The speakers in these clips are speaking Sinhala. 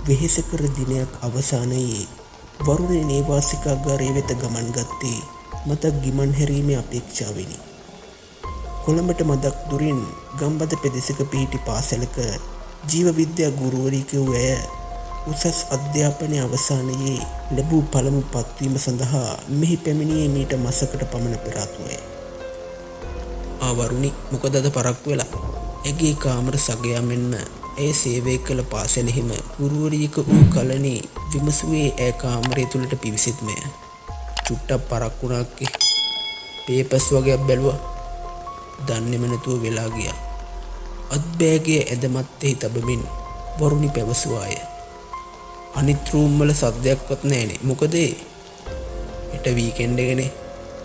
වෙහෙසකර දිනයක් අවසානයේ වරුණේ නේවාසිකාගාරය වෙත ගමන් ගත්තේ මතක් ගිමන් හැරීමේ අපේක්ෂාවෙනි. කොළඹට මදක් දුරින් ගම්බද පෙදෙසක පිහිටි පාසලක ජීව විද්‍යා ගුරුවරියක වූ ඇය උසස් අධ්‍යාපනය අවසානයේ ලැබූ පළමු පත්වීම සඳහා මෙහි පැමිණියේ මීට මසකට පමණ පෙර ආතුවය. වරුණි, මොකද අද පරක්කු වෙලා? ඇගේ කාමර සගයා මෙන්ම ඇය සේවය කළ පාසලෙහිම ගුරුවරියක වූ කලණි විමසුවේ ඇය කාමරය තුළට පිවිසෙත්මය. චුට්ටක් පරක්කුණාක්කේ පේපස් වගේක් බැලුවා. දන්නේම නැතුව වෙලා ගියා. අත්බෑගේ ඇදමත්තෙහි තබමින් වරුණි පැවසුවාය. අනිත් රූම් වල සද්දයක්වත් නැහැනේ. මොකද හෙට වීකෙන්ඩ් එකනේ.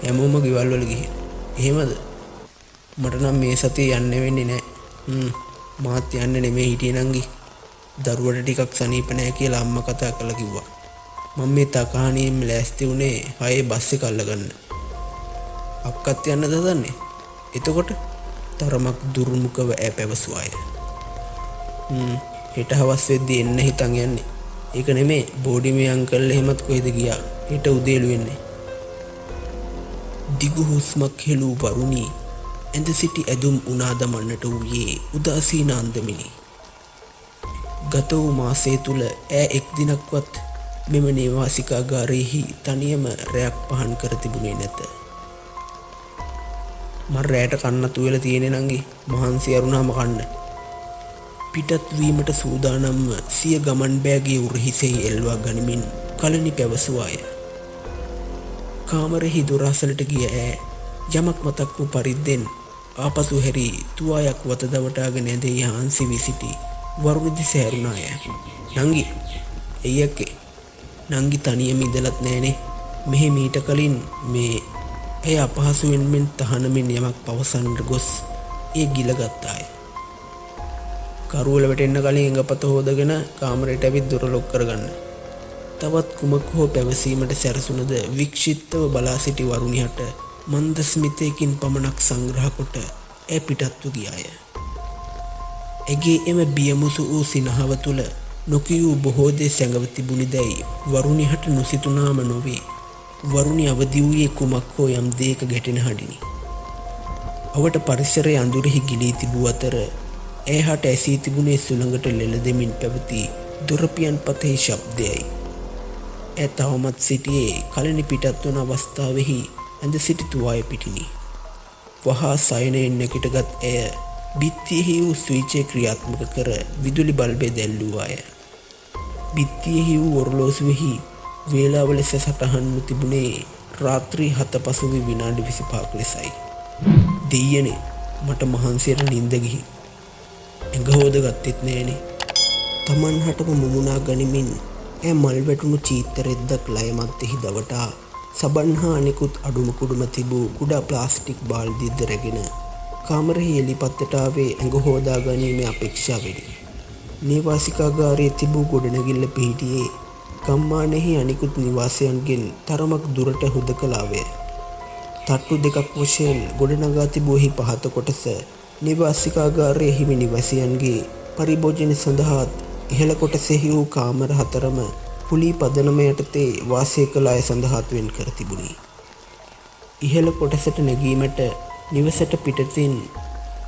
හැමෝම ගෙවල් වල ගිහින්. එහෙමද? මට නම් මේ සතියේ යන්න වෙන්නේ නැහැ. මාත් යන්න නෙමෙයි හිටියේ නංගි. දරුවට ටිකක් සනීප නැහැ කියලා අම්මා කතා කරලා කිව්වා. මම මේ තකහණියෙම ලෑස්ති වුණේ 6 බස් එක අල්ලගන්න. අක්කත් යන්න දදන්නේ. එතකොට තරමක් දුර්මුඛව ඈ පැවසුවාය. හෙට හවස් වෙද්දී එන්න හිතන් යන්නේ. ඒක නෙමෙයි, බෝඩිමේ අංකල් එහෙමත් කොහෙද ගියා. හෙට උදේලු වෙන්නේ. දිගු හුස්මක් හෙළූ වරුණි ඇඳ සිටි ඇදුම් උනා දමන්නට වූයේ උදාසීන අන්දමිනි. ගත වූ මාසය තුල ඈ එක් දිනක්වත් මෙම නේවාසිකාගාරයෙහි තනියම රැයක් පහන් කර තිබුණේ නැත. මම රැයට කන්නතු වෙලා තියෙන්නේ නංගි. මහන්සි අරුණාම කන්න. පිටත් වීමට සූදානම්ව සිය ගමන් බෑගේ උරහිසෙහි එල්වා ගනිමින් කලණි පැවසුවාය. කාමරෙහි දොරාසලට ගිය ඈ යමක් මතක් වූ පරිද්දෙන් ආපසු හැරි තුවායක් වත දවටාගෙන ඇඳේ හාන්සි වී සිටි වරුණ දිස හැරුණාය. නංගි, එයකේ නංගි තනියම ඉඳලත් නෑනේ. මෙහි මීට කලින් මේ ඇය අපහසුවෙන් මෙන් තහනමින් යමක් පවසන්නට ගොස් ඒ ගිලගත්තාය. කරුවල වැටෙන්න කලින් ඇඟපත හොදගෙන කාමරයට ඇවිත් දොර ලොක් කරගන්න. තවත් කුමක් හෝ පැවසීමට සැරසුනද වික්ෂිප්තව බලා සිටි වරුණියට මන්ද ස්මිතයකින් පමණක් සංග්‍රහ කොට ඇය පිටත්ව ගියාය. ඇගේ එම බියමුසු වූ සිනහව තුළ නොකියූ බොහෝ දේ සැඟව තිබුණි දැයි වරුණියට නොසිතුනාම නොවේ. වරුණි අවදි වූයේ කුමක් හෝ යම් දෙයක ගැටෙන හඬිනි. අවට පරිසරයේ අඳුරෙහි ගිලී තිබූ අතර ඇයහට ඇසී තිබුණේ සුළඟට ලෙල දෙමින් පැවති දොරපියන් පතෙහි ශබ්දයයි. ඇය තවමත් සිටියේ කලණි පිටත් වන අවස්ථාවෙහි ඇඳ සිටි තුවාය පිටිනි. වහා සයනයෙන් නැගිටගත් ඇය බිත්තියෙහි වූ ස්විචය ක්‍රියාත්මක කර විදුලි බල්බය දැල්ලුවාය. බිත්තියෙහි වූ ඔරලෝසුවෙහි වේලාව ලෙස සටහන්ව තිබුණේ රාත්‍රී 7 පසුව විනාඩි 25ක් ලෙසයි. දෙයියනේ, මට මහන්සියට නිින්ද ගිහින් ඇඟ හොද ගත්තෙත් නෑනේ. Taman හටම මුමුණා ගනිමින් ඇය මල් වැටුණු චීත්තරෙද්දක් ලය මැත්තේහි දවටා සබන් හා අනිකුත් අඩුම කුඩුම තිබූ කුඩා ප්ලාස්ටික් බාල්දියක්ද රැගෙන කාමරෙහි එළිපත්තට ආවේ ඇඟ හොදා ගැනීමේ අපේක්ෂාවෙනි. නේවාසිකාගාරයේ තිබූ ගොඩනැගිල්ල පිහිටියේ ගම්මානෙහි අනිකුත් නිවාසයන්ගෙන් තරමක් දුරට හුදකලාවය. තට්ටු දෙකක් වශයෙන් ගොඩනගා තිබූ පහත කොටස නිවාසිකාගාරයේ හිමි නිවාසියන්ගේ පරිභෝජන සඳහා ඉහළ කොටසෙහි වූ කාමර 4ම කුලී පදනම යටතේ වාසය කළ අය සඳහා වෙන් කර තිබුණි. ඉහළ කොටසට නැගීමට නිවසට පිටතින්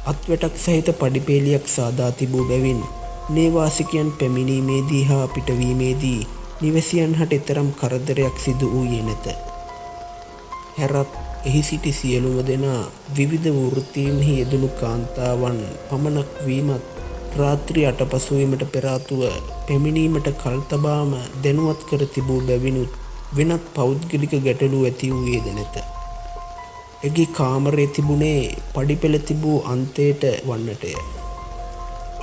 අත්වැටක් සහිත පඩිපේලියක් සාදා තිබූ බැවින් නේවාසිකයන් පැමිණීමේදී හා පිටවීමේදී නිවසියන් හට එතරම් කරදරයක් සිදු වූයේ නැත. හැරත් එහි සිටි සියලුම දෙනා විවිධ වෘත්තීන්හි යෙදුණු කාන්තාවන් පමණක් වීමත් රාත්‍රී 8 පසුවීමට පෙර ආතුව පැමිණීමට කල් තබාම දැනුවත් කර තිබූ බැවිනුත් වෙනත් පෞද්ගලික ගැටලු ඇති වූයේද නැත. එගේ කාමරයේ තිබුණේ පඩිපෙළ තිබූ අන්තයට වන්නටය.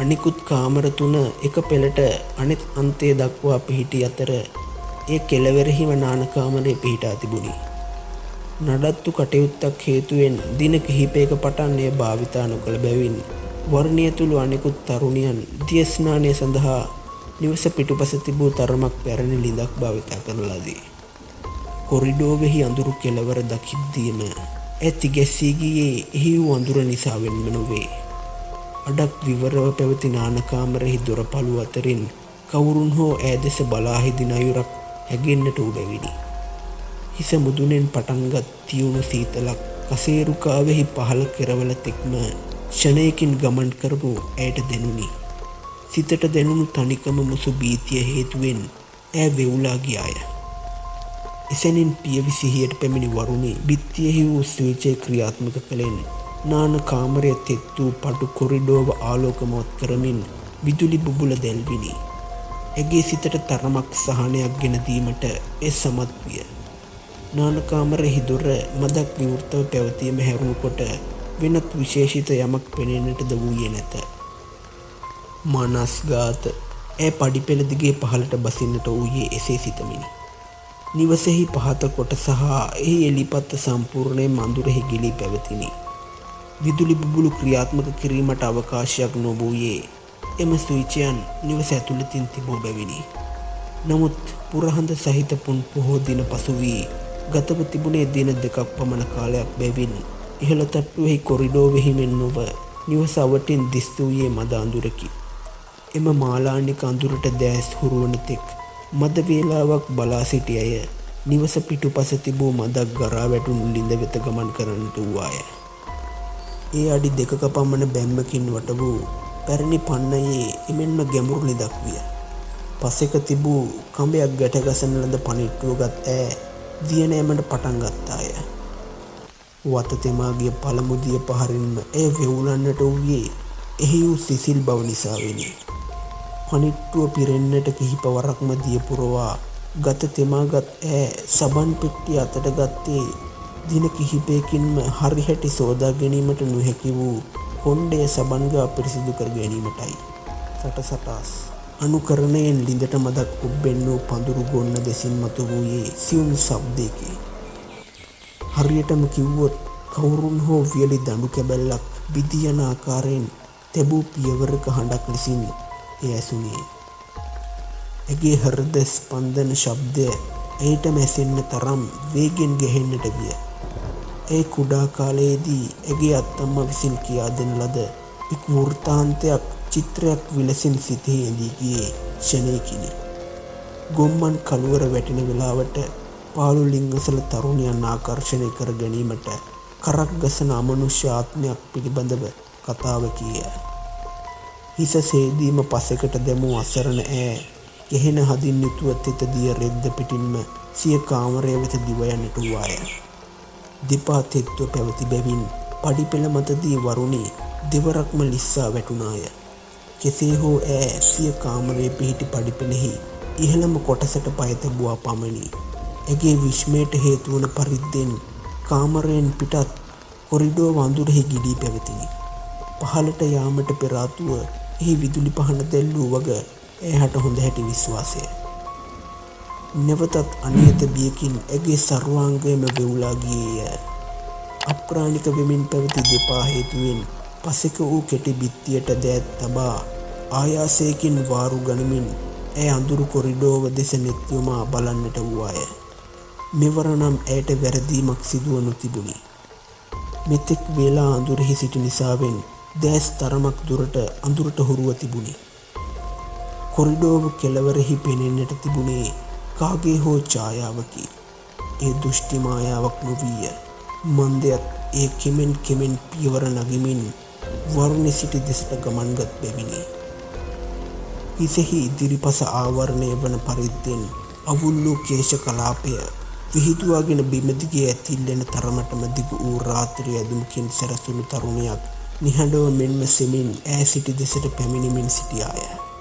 අනිකුත් කාමර 3 එක පෙළට අනෙත් අන්තය දක්වා පිහිටි අතර ඒ කෙළවරෙහිම නාන කාමරයේ පිහිටා තිබුණි. නඩත්තු කටයුත්තක් හේතුවෙන් දින කිහිපයක පටන් එය භාවිතා නොකළ බැවින් වර්ණිය තුළු අනෙකුත් තරුණියන් දිය ස්නානය සඳහා නිවස පිටුපස තිබූ තරමක් පැරණි ලිඳක් භාවිතා කරන ලදී. කොරිඩෝවෙහි අඳුරු කෙළවර දකිද්දීම ඇති ගැස්සී ගියේ එහි වූ අඳුර නිසා වෙන්ම නොවේ. අඩක් විවරව පැවති නාන කාමරෙහි දොරපළු අතරින් කවුරුන් හෝ ඈ දෙස බලා හිදින අයුරක් හැගෙන්නට උඩවිනි. හිස මුදුනෙන් පටන්ගත් තියුණු සීතලක් කසේරුකාවෙහි පහළ කෙරවල තෙක්ම ෂණයකින් ගමන් කරපු ඇයට දැනුනි. සිතට දැනුණු තනිකම මුසු භීතිය හේතුවෙන් ඈ වෙවුලා ගියාය. එසැනින් පියවි සිහියට පැමිණි වරුණි බිත්තියෙහි වූ ස්විචය ක්‍රියාත්මක කළෙන් නාන කාමරය තෙත් වූ පටු කොරිඩෝව ආලෝකමවත් කරමින් විදුලි බුබුල දැල්විනි. ඇගේ සිතට තරමක් සහනයක් ගෙන දීමට ඒ සමත් විය. නාන කාමරෙහි දොර මදක් විවෘතව පැවතීම හැරුණුකොට වෙනත් විශේෂිත යමක් පෙනෙන්නටද වූයේ නැත. මනස්ගාත ඈ පඩිපෙළ දිගේ පහළට බසින්නට වූයේ එසේ සිතමිනි. නිවසෙහි පහත කොට සහ එහි එලිපත්ත සම්පූර්ණයෙන් අඳුරෙහි ගිලී පැවතිනි. විදුලි බුබුලු ක්‍රියාත්මක කිරීමට අවකාශයක් නොවූයේ එම ස්විචයන් නිවස ඇතුළතින් තිබූ බැවිනි. නමුත් පුරහඳ සහිත පුන් පොහෝ දින පසු වී ගතව තිබුණේ දින 2ක් පමණ කාලයක් බැවින් ඉහළ තට්ටුවෙහි කොරිඩෝවෙහි මෙන් නොව නිවස අවටින් දිස් වූයේ මද අඳුරකි. එම මාලානික අඳුරට දැස් හුරුවන තෙක් මද වේලාවක් බලා සිටි අය නිවස පිටුපස තිබූ මදක් ගරා වැටුණු ළිඳ වෙත ගමන් කරන්නට වූවාය. ඒ අඩි 2ක පමණ බැම්මකින් වට වූ පැරණි පන්නයේ එමෙන්ම ගැඹුරු ළිඳක් විය. පසෙක තිබූ කඹයක් ගැට ගසන ලද පනිට්ටුවගත් ඈ දිය නෑමට පටන් ගත්තාය. වත තෙමා ගිය පළමු දිය පහරින්ම එය වෙවුලන්නට වූයේ එහි වූ සිසිල් බව නිසා වෙනි. පනිට්ටුව පිරෙන්නට කිහිප වරක්ම දිය පුරවා ගත තෙමාගත් ඈ සබන් පෙට්ටිය අතට ගත්තේ දින කිහිපයකින්ම හරිහැටි සෝදා ගැනීමට නොහැකි වූ කොණ්ඩය සබන්ගා පිරිසිදු කර ගැනීමටයි. සටසටාස් අනුකරණයෙන් ළිඳට මදක් ඔබ්බෙන් වූ පඳුරු ගොන්න දෙසින් මතු වූයේ සියුම් ශබ්දයකි. හරියටම කිව්වොත් කවුරුන් හෝ වියලි දඬු කැබැල්ලක් බිඳී යන ආකාරයෙන් තැබූ පියවරක හඬක් ලෙසින් එය ඇසුණේ. ඇගේ හෘද ස්පන්දන ශබ්දය ඇයට මැසෙන්න තරම් වේගෙන් ගැහෙන්නට විය. ඒ කුඩා කාලයේදී ඇගේ අත්තම්මා විසින් කියා දෙන ලද එක් වෘත්තාන්තයක් චිත්‍රයක් විලසින් සිතෙහි ඇඳී ගියේ ෂණයකිනි. ගොම්මන් කළුවර වැටෙන වෙලාවට පාළු ලිංගසල තරුණියන් ආකර්ෂණය කර ගැනීමට කරක් ගසන අමනුෂ්‍ය ආත්මයක් පිළිබඳව කතාව කීය. හිස සේදීම පසෙකට දැමූ අසරණ ඈ ගෙහෙන හදින් යුතුව තෙත දිය රෙද්ද පිටින්ම සිය කාමරය වෙත දිව යන්නට වූවාය. දෙපා තෙත්ව පැවති බැවින් පඩිපෙළ මතදී වරුණි දෙවරක්ම ලිස්සා වැටුණාය. කෙසේ හෝ ඈ සිය කාමරයේ පිහිටි පඩිපෙළෙහි ඉහළම කොටසට පය තැබුවා පමණි. ඇගේ විශ්මයට හේතුවන පරිද්දෙන් කාමරයෙන් පිටත් කොරිඩෝ වඳුරෙහි ගිලී පැවතිනි. පහළට යාමට පෙර ආතුව එහි විදුලි පහන දැල්වූ වග එයාට හොඳ හැටි විශ්වාසය. නැවතත් අනියත බියකින් ඇගේ සර්වාංගයම වෙවුලා ගියේය. අප්‍රාණික වෙමින් පැවති දෙපා හේතුවෙන් පසෙක වූ කෙටි බිත්තියට දෑත් තබා ආයාසයකින් වාරු ගනිමින් ඇය අඳුරු කොරිඩෝව දෙස නෙත්යොමා බලන්නට වූවාය. මෙවර නම් ඇයට වැරදීමක් සිදුවනු තිබුණි. මෙතෙක් වේලා අඳුරෙහි සිටි නිසාවෙන් දැස් තරමක් දුරට අඳුරට හුරුව තිබුණි. කොරිඩෝව කෙළවරෙහි පෙනෙන්නට තිබුණේ කාගේ හෝ ඡායාවකි. ඒ දෘෂ්ටි මායාවක් නොවීය. මන්දයත් ඒ කෙමෙන් කෙමෙන් පියවර නගිමින් වරුණේ සිටි දෙසට ගමන්ගත් බැවිනි. හිසෙහි ඉදිරිපස ආවරණය වන පරිද්දෙන් අවුල් වූ කේශ කලාපය විහිදුවාගෙන බිම දිගේ ඇතිල්ලෙන තරමටම දිගු වූ රාත්‍රී ඇඳුමකින් සැරසුණු තරුණියක් නිහඬව මෙන්ම සෙමින් ඈ සිටි දෙසට පැමිණෙමින් සිටියාය.